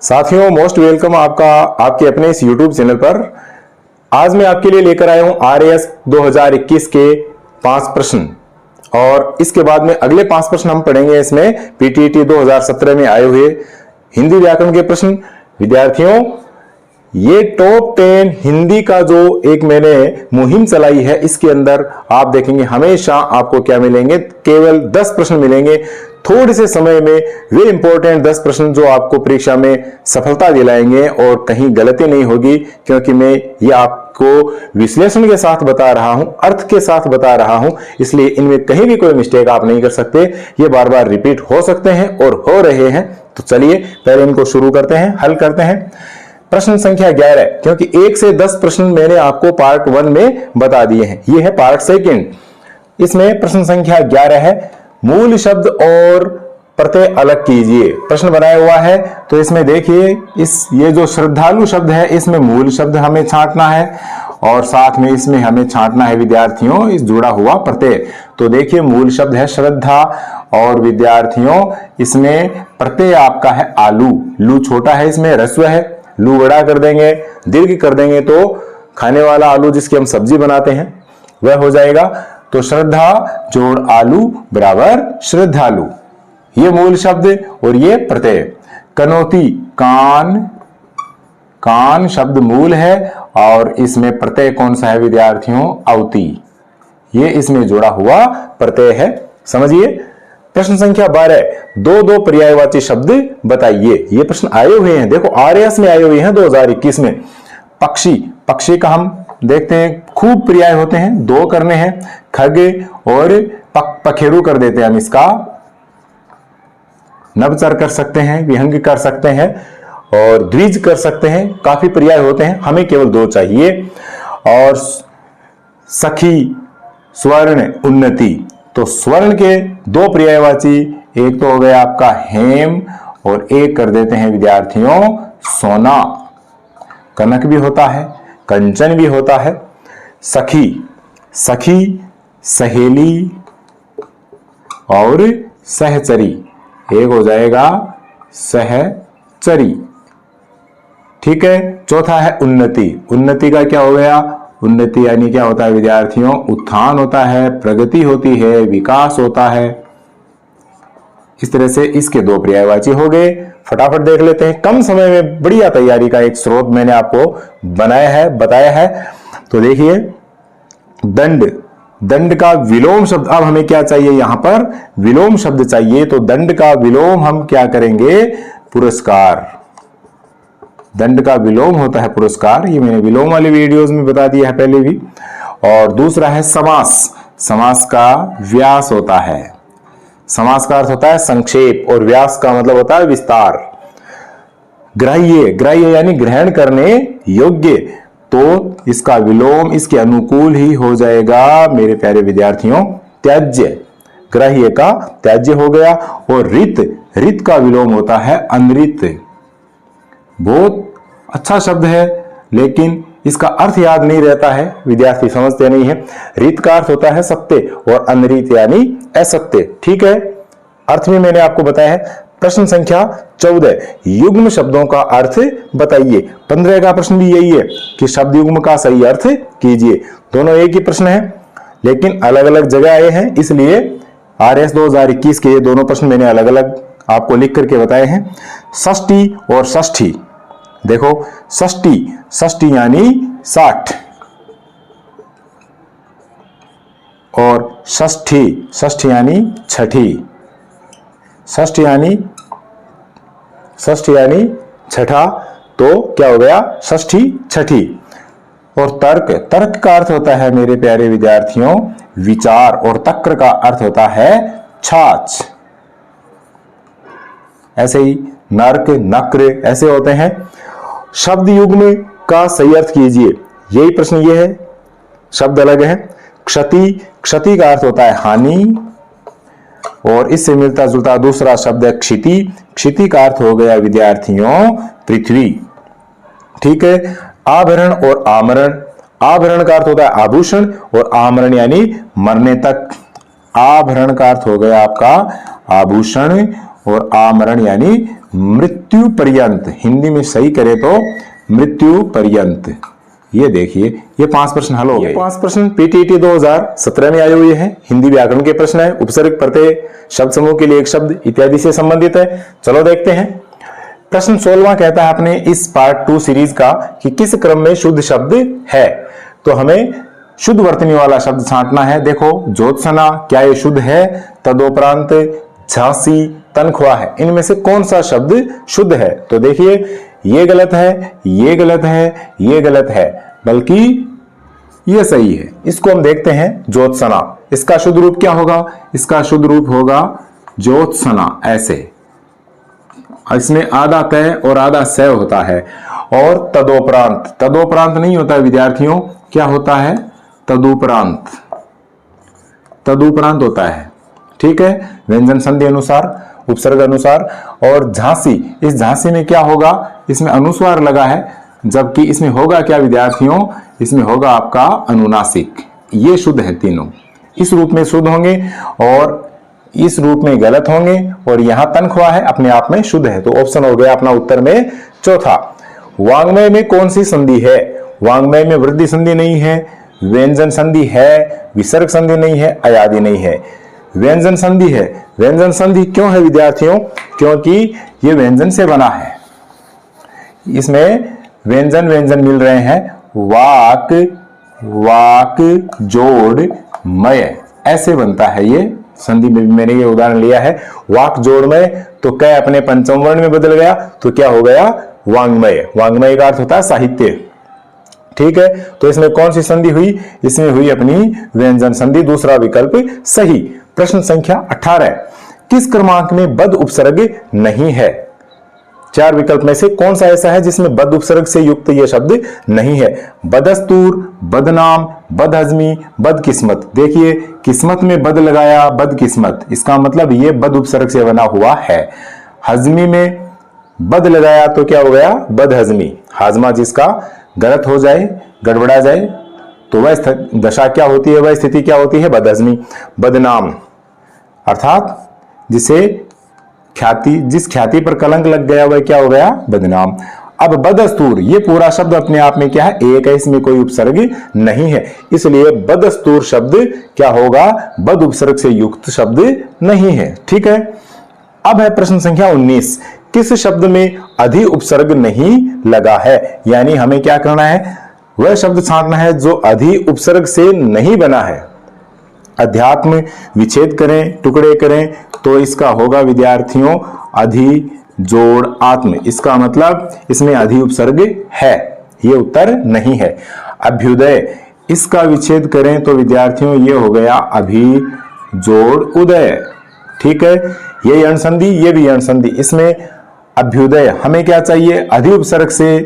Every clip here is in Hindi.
साथियों, मोस्ट वेलकम आपका आपके अपने इस YouTube चैनल पर। आज मैं आपके लिए लेकर आया हूं RAS 2021 के 5 प्रश्न और इसके बाद में अगले 5 प्रश्न हम पढ़ेंगे। इसमें PTET 2017 में आए हुए हिंदी व्याकरण के प्रश्न। विद्यार्थियों, ये टॉप 10 हिंदी का जो एक मैंने मुहिम चलाई है, इसके अंदर आप देखेंगे हमेशा आपको क्या मिलेंगे, केवल 10 प्रश्न मिलेंगे। थोड़े से समय में वे इंपॉर्टेंट 10 प्रश्न जो आपको परीक्षा में सफलता दिलाएंगे और कहीं गलती नहीं होगी, क्योंकि मैं ये आपको विश्लेषण के साथ बता रहा हूं, अर्थ के साथ बता रहा हूं, इसलिए इनमें कहीं भी कोई मिस्टेक आप नहीं कर सकते। ये बार बार रिपीट हो सकते हैं और हो रहे हैं। तो चलिए पहले इनको शुरू करते हैं, हल करते हैं। प्रश्न संख्या 11, क्योंकि 1 से 10 प्रश्न मैंने आपको पार्ट 1 में बता दिए हैं, ये है पार्ट 2। इसमें प्रश्न संख्या 11 है, मूल शब्द और प्रत्यय अलग कीजिए। प्रश्न बनाया हुआ है, तो इसमें देखिए ये जो श्रद्धालु शब्द है, इसमें मूल शब्द हमें छांटना है और साथ में इसमें हमें छांटना है विद्यार्थियों इस जुड़ा हुआ प्रत्यय। तो देखिए मूल शब्द है श्रद्धा और विद्यार्थियों इसमें प्रत्यय आपका है आलू। लू छोटा है, इसमें ह्रस्व है, लू बड़ा कर देंगे, दीर्घ कर देंगे तो खाने वाला आलू जिसकी हम सब्जी बनाते हैं वह हो जाएगा। तो श्रद्धा जोड़ आलू बराबर श्रद्धालु, ये मूल शब्द और ये प्रत्यय। कनौती, कान, कान शब्द मूल है और इसमें प्रत्यय कौन सा है विद्यार्थियों, अवती, ये इसमें जुड़ा हुआ प्रत्यय है, समझिए। प्रश्न संख्या 12, दो पर्यायवाची शब्द बताइए। ये प्रश्न आए हुए हैं, देखो RAS में आए हुए हैं 2021 में। पक्षी, पक्षी का हम देखते हैं खूब पर्याय होते हैं, 2 करने हैं। खग और पखेरु कर देते हैं हम, इसका नवचर कर सकते हैं, विहंग कर सकते हैं और द्विज कर सकते हैं। काफी पर्याय होते हैं, हमें केवल 2 चाहिए। और सखी, स्वर्ण, उन्नति, तो स्वर्ण के 2 पर्यायवाची, एक तो हो गया आपका हेम और एक कर देते हैं विद्यार्थियों सोना। कनक भी होता है, कंचन भी होता है। सखी, सखी, सहेली और सहचरी, एक हो जाएगा सहचरी, ठीक है। चौथा है उन्नति, उन्नति का क्या हो गया, उन्नति यानी क्या होता है विद्यार्थियों, उत्थान होता है, प्रगति होती है, विकास होता है। इस तरह से इसके 2 पर्यायवाची हो गए। फटाफट देख लेते हैं, कम समय में बढ़िया तैयारी का एक स्रोत मैंने आपको बनाया है, बताया है। तो देखिए दंड, दंड का विलोम शब्द, अब हमें क्या चाहिए, यहां पर विलोम शब्द चाहिए। तो दंड का विलोम हम क्या करेंगे, पुरस्कार। दंड का विलोम होता है पुरस्कार, ये मैंने विलोम वाली वीडियोस में बता दिया है पहले भी। और दूसरा है समास, समास का व्यास होता है, समास का अर्थ होता है संक्षेप और व्यास का मतलब होता है विस्तार। ग्राह्य, ग्राह्य यानी ग्रहण करने योग्य, तो इसका विलोम इसके अनुकूल ही हो जाएगा मेरे प्यारे विद्यार्थियों, त्याज्य। ग्राह्य का त्याज्य हो गया। और रित, रित का विलोम होता है अनृत। बहुत अच्छा शब्द है लेकिन इसका अर्थ याद नहीं रहता है, विद्यार्थी समझते नहीं है। रित का अर्थ होता है सत्य और अनृत यानी असत्य, ठीक है। अर्थ में मैंने आपको बताया है। प्रश्न संख्या 14, युग्म शब्दों का अर्थ बताइए। 15 का प्रश्न भी यही है कि शब्द युग्म का सही अर्थ कीजिए। दोनों एक ही प्रश्न है लेकिन अलग अलग जगह आए हैं, इसलिए RAS 2021 के ये दोनों प्रश्न मैंने अलग अलग आपको लिख करके बताए हैं। षष्ठी और षष्ठी, देखो षष्ठी, षष्ठी यानी 60 और षष्ठी, षष्ठी यानी छठी, षष्ठी यानी छठा, तो क्या हो गया षष्ठी छठी। और तर्क, तर्क का अर्थ होता है मेरे प्यारे विद्यार्थियों विचार और तक्र का अर्थ होता है छाछ। ऐसे ही नर्क, नक्र ऐसे होते हैं। शब्द युग्म का सही अर्थ कीजिए, यही प्रश्न ये है, शब्द अलग है। क्षति, क्षति का अर्थ होता है हानि और इससे मिलता जुलता दूसरा शब्द है क्षिति। क्षिति का अर्थ हो गया विद्यार्थियों पृथ्वी, ठीक है। आभरण और आमरण, आभरण का अर्थ होता है आभूषण और आमरण यानी मरने तक। आभरण का अर्थ हो गया आपका आभूषण और आमरण यानी मृत्यु पर्यंत, हिंदी में सही करे तो मृत्यु पर्यंत। ये देखिए ये 5 प्रश्न हल हो गए। 5 प्रश्न पीटीईटी 2017 में आए हुए हैं, हिंदी व्याकरण के प्रश्न है। उपसर्ग प्रत्यय शब्द समूह के लिए एक शब्द इत्यादि से संबंधित है। चलो देखते हैं। प्रश्न 16वां कहता है अपने इस पार्ट 2 सीरीज का कि किस क्रम में शुद्ध शब्द है। तो हमें शुद्ध वर्तनी वाला शब्द छांटना है। देखो ज्योत्सना, क्या ये शुद्ध है? तदोपरांत झांसी, तनख्वाह है, इनमें से कौन सा शब्द शुद्ध है? तो देखिए ये गलत है, ये गलत है, ये गलत है, बल्कि ये सही है। इसको हम देखते हैं ज्योत्सना। इसका शुद्ध रूप क्या होगा? इसका शुद्ध रूप होगा ज्योत्सना, ऐसे। इसमें आधा तय और आधा सय होता है। और तदोपरांत, तदोपरांत नहीं होता है विद्यार्थियों, क्या होता है? तदुपरांत, तदुपरांत होता है। ठीक है, व्यंजन संधि अनुसार, उपसर्ग अनुसार। और झांसी, इस झांसी में क्या होगा? इसमें अनुस्वार लगा है, जबकि इसमें होगा क्या विद्यार्थियों? इसमें होगा आपका अनुनासिक। ये शुद्ध है तीनों, इस रूप में शुद्ध होंगे और इस रूप में गलत होंगे। और यहां तनख्वाह है, अपने आप में शुद्ध है। तो ऑप्शन हो गया अपना उत्तर में चौथा। वांग्मय में कौन सी संधि है? वांग्मय में वृद्धि संधि नहीं है, व्यंजन संधि है, विसर्ग संधि नहीं है, अयादि नहीं है, व्यंजन संधि है। व्यंजन संधि क्यों है विद्यार्थियों? क्योंकि ये व्यंजन से बना है, इसमें व्यंजन व्यंजन मिल रहे हैं। वाक, वाक जोड़ मय, ऐसे बनता है ये संधि में। मैंने ये उदाहरण लिया है, वाक जोड़ मय, तो क अपने पंचम वर्ण में बदल गया तो क्या हो गया? वांग्मय। वांग्मय का अर्थ होता है साहित्य। ठीक है, तो इसमें कौन सी संधि हुई? इसमें हुई अपनी व्यंजन संधि, दूसरा विकल्प सही। प्रश्न संख्या 18, किस क्रमांक में बद उपसर्ग नहीं है? 4 विकल्प में से कौन सा ऐसा है जिसमें बद उपसर्ग से युक्त यह शब्द नहीं है? बदस्तूर, बदनाम, बदहजमी, बदकिस्मत। देखिए किस्मत में बद लगाया, बदकिस्मत, इसका मतलब ये बद उपसर्ग से बना हुआ है। हजमी में बद लगाया तो क्या हो गया? बदहजमी। हाजमा जिसका गलत हो जाए, गड़बड़ा जाए, तो वह दशा क्या होती है? वह स्थिति क्या होती है? बदहजमी। बदनाम अर्थात जिसे ख्याति, जिस ख्याति पर कलंक लग गया वह क्या हो गया? बदनाम। अब बदस्तूर, ये पूरा शब्द अपने आप में क्या है? एक है, इसमें कोई उपसर्ग नहीं है, इसलिए बदस्तूर शब्द क्या होगा? बद उपसर्ग से युक्त शब्द नहीं है। ठीक है, अब है प्रश्न संख्या 19, किस शब्द में अधि उपसर्ग नहीं लगा है? यानी हमें क्या करना है? वह शब्द छांटना है जो अधि उपसर्ग से नहीं बना है। अध्यात्म विच्छेद करें, टुकड़े करें, तो इसका होगा विद्यार्थियों अधि जोड़ आत्म। इसका मतलब इसमें अधि उपसर्ग है, ये उत्तर नहीं है। अभ्युदय, इसका विच्छेद करें तो विद्यार्थियों ये हो गया अभि जोड़ उदय। ठीक है, ये यण संधि, ये भी यण संधि। इसमें अभ्युदय, हमें क्या चाहिए? अधि उपसर्ग से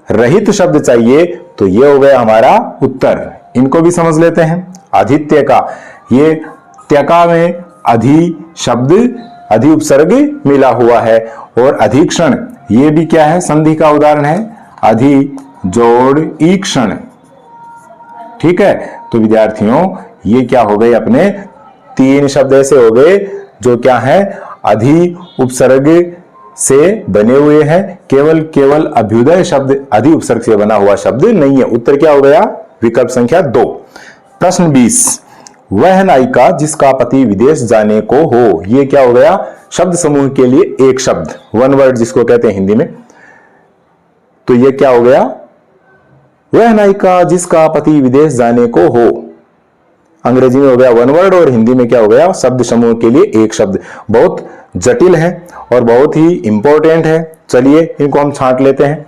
रहित शब्द चाहिए, तो ये हो गया हमारा उत्तर। इनको भी समझ लेते हैं। आधित्य का, ये त्यका में अधि शब्द, अधि उपसर्ग मिला हुआ है। और अधिक्षण, ये भी क्या है? संधि का उदाहरण है, अधि जोड़ ईक्षण। ठीक है, तो विद्यार्थियों ये क्या हो गए? अपने 3 शब्द ऐसे हो गए जो क्या है? अधि उपसर्ग से बने हुए हैं। केवल अभ्युदय शब्द अधि उपसर्ग से बना हुआ शब्द नहीं है। उत्तर क्या हो गया? विकल्प संख्या 2। प्रश्न 20, वह नायिका जिसका पति विदेश जाने को हो, ये क्या हो गया? शब्द समूह के लिए एक शब्द, वन वर्ड जिसको कहते हैं हिंदी में। तो ये क्या हो गया? वह नायिका जिसका पति विदेश जाने को हो। अंग्रेजी में हो गया वन वर्ड और हिंदी में क्या हो गया? शब्द समूह के लिए एक शब्द। बहुत जटिल है और बहुत ही इंपॉर्टेंट है। चलिए इनको हम छांट लेते हैं,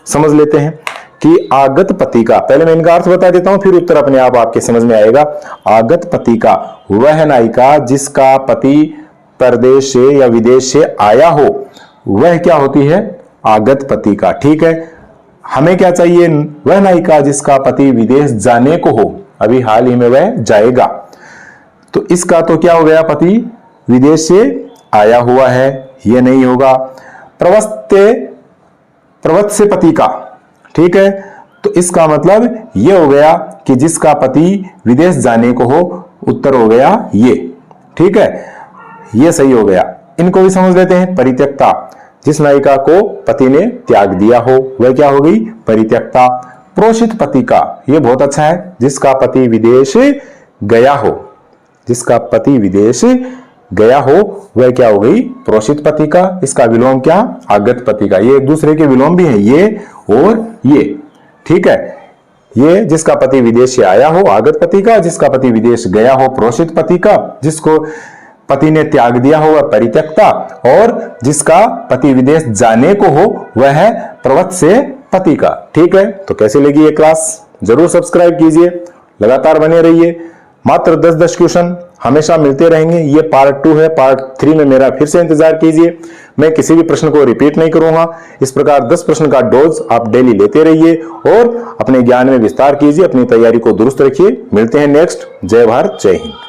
समझ लेते हैं कि आगत पति का, पहले मैं इनका अर्थ बता देता हूं, फिर उत्तर अपने आप आपके समझ में आएगा। आगत पति का, वह नायिका जिसका पति परदेश से या विदेश से आया हो, वह क्या होती है? आगत पति का। ठीक है, हमें क्या चाहिए? वह नायिका जिसका पति विदेश जाने को हो, अभी हाल ही में वह जाएगा। तो इसका तो क्या हो गया? पति विदेश से आया हुआ है, यह नहीं होगा। प्रवत्स्य पति का, ठीक है, तो इसका मतलब यह हो गया कि जिसका पति विदेश जाने को हो। उत्तर हो गया ये। ठीक है, ये सही हो गया। इनको भी समझ लेते हैं। परित्यक्ता, जिस नायिका को पति ने त्याग दिया हो वह क्या हो गई? परित्यक्ता। प्रोषित पतिका, ये बहुत अच्छा है, जिसका पति विदेश गया हो, जिसका पति विदेश गया हो वह क्या हो गई? प्रोषित पतिका। इसका विलोम क्या? आगत पतिका। ये एक दूसरे के विलोम भी है, ये और ये, ठीक है। ये जिसका पति विदेश से आया हो आगत पतिका, जिसका पति विदेश गया हो प्रोषित पतिका, जिसको पति ने त्याग दिया हो वह परित्यक्ता, और जिसका पति विदेश जाने को हो वह है प्रवत्स से पतिका। ठीक है, तो कैसे लगी ये क्लास? जरूर सब्सक्राइब कीजिए, लगातार बने रहिए। मात्र 10-10 क्वेश्चन हमेशा मिलते रहेंगे। ये पार्ट 2 है, पार्ट 3 में मेरा फिर से इंतजार कीजिए। मैं किसी भी प्रश्न को रिपीट नहीं करूंगा। इस प्रकार 10 प्रश्न का डोज आप डेली लेते रहिए और अपने ज्ञान में विस्तार कीजिए, अपनी तैयारी को दुरुस्त रखिए। मिलते हैं नेक्स्ट। जय भारत, जय हिंद।